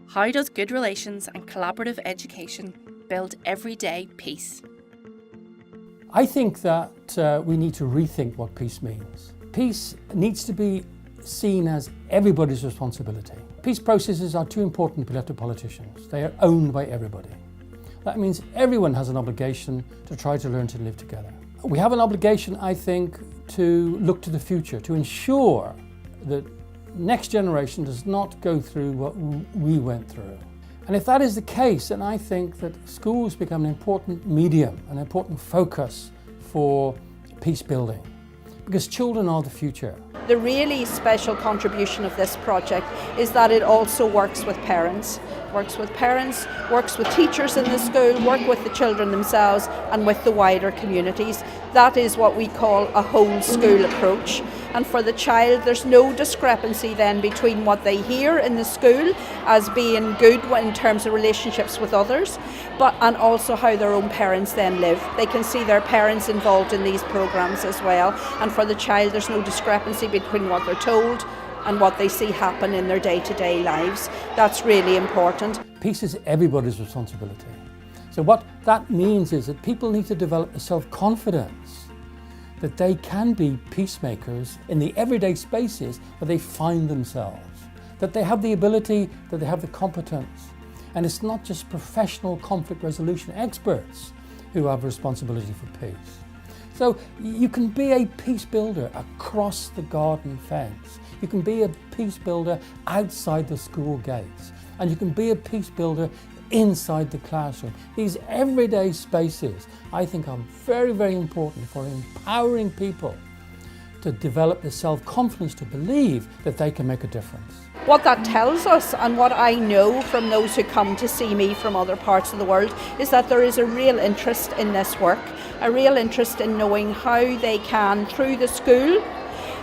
How does good relations and collaborative education build everyday peace? I think that we need to rethink what peace means. Peace needs to be seen as everybody's responsibility. Peace processes are too important to be left to politicians. They are owned by everybody. That means everyone has an obligation to try to learn to live together. We have an obligation, I think, to look to the future, to ensure that next generation does not go through what we went through. And if that is the case, then I think that schools become an important medium, an important focus for peace building, because children are the future. The really special contribution of this project is that it also works with parents. Works with teachers in the school, work with the children themselves and with the wider communities. That is what we call a whole school approach. And for the child, there's no discrepancy then between what they hear in the school as being good in terms of relationships with others, and also how their own parents then live. They can see their parents involved in these programs as well. And for the child, there's no discrepancy between what they're told and what they see happen in their day-to-day lives. That's really important. Peace is everybody's responsibility. So what that means is that people need to develop a self-confidence that they can be peacemakers in the everyday spaces where they find themselves, that they have the ability, that they have the competence. And it's not just professional conflict resolution experts who have responsibility for peace. So you can be a peace builder across the garden fence. You can be a peace builder outside the school gates. And you can be a peace builder inside the classroom. These everyday spaces, I think, are very, very important for empowering people to develop the self-confidence to believe that they can make a difference. What that tells us, and what I know from those who come to see me from other parts of the world, is that there is a real interest in this work, a real interest in knowing how they can, through the school,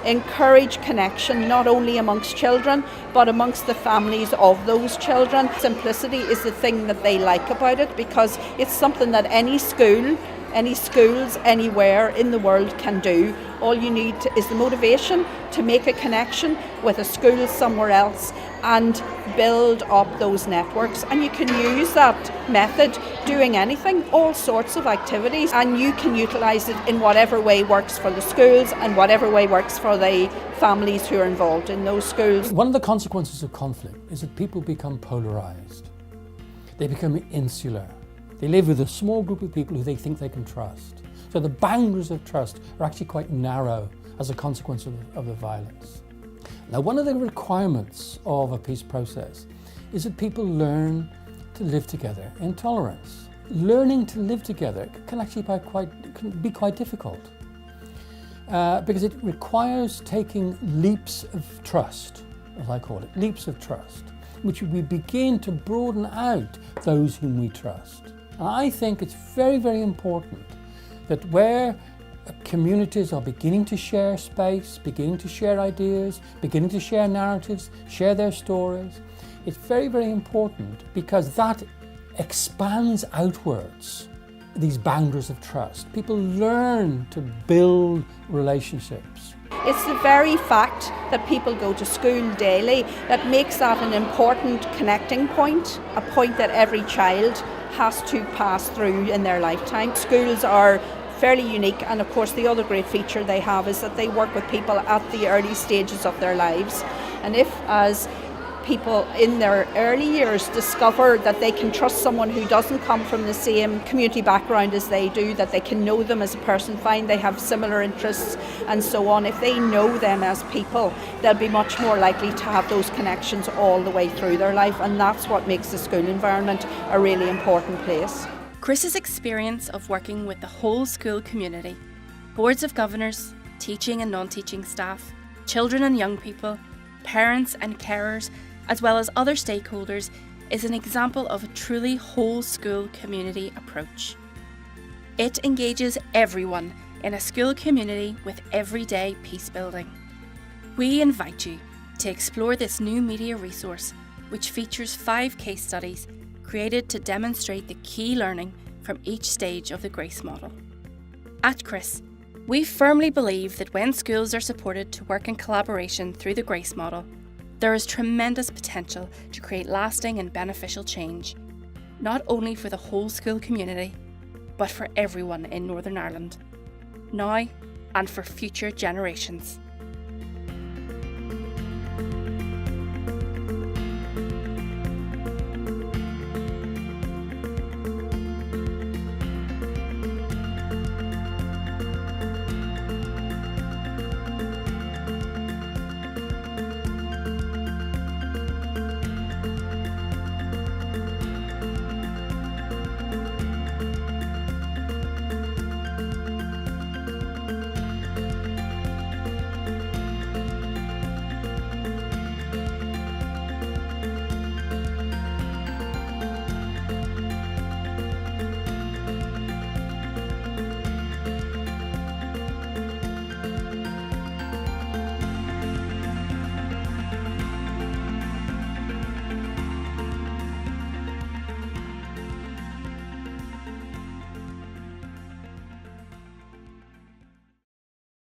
encourage connection not only amongst children but amongst the families of those children. Simplicity is the thing that they like about it, because it's something that any school, any schools anywhere in the world can do. All you need is the motivation to make a connection with a school somewhere else and build up those networks. And you can use that method doing anything, all sorts of activities, and you can utilise it in whatever way works for the schools and whatever way works for the families who are involved in those schools. One of the consequences of conflict is that people become polarised. They become insular. They live with a small group of people who they think they can trust. So the boundaries of trust are actually quite narrow as a consequence of the violence. Now, one of the requirements of a peace process is that people learn to live together in tolerance. Learning to live together can actually be quite difficult because it requires taking leaps of trust, as I call it, leaps of trust, which we begin to broaden out those whom we trust. And I think it's very, very important that where communities are beginning to share space, beginning to share ideas, beginning to share narratives, share their stories, it's very, very important, because that expands outwards these boundaries of trust. People learn to build relationships. It's the very fact that people go to school daily that makes that an important connecting point, a point that every child has to pass through in their lifetime. Schools are fairly unique, and of course the other great feature they have is that they work with people at the early stages of their lives. And if, as people in their early years discover that they can trust someone who doesn't come from the same community background as they do, that they can know them as a person, find they have similar interests and so on, if they know them as people, they'll be much more likely to have those connections all the way through their life, and that's what makes the school environment a really important place. Chris's experience of working with the whole school community, boards of governors, teaching and non-teaching staff, children and young people, parents and carers, as well as other stakeholders, is an example of a truly whole school community approach. It engages everyone in a school community with everyday peace building. We invite you to explore this new media resource, which features 5 case studies created to demonstrate the key learning from each stage of the GRACE model. At CRIS, we firmly believe that when schools are supported to work in collaboration through the GRACE model, there is tremendous potential to create lasting and beneficial change, not only for the whole school community, but for everyone in Northern Ireland, now and for future generations.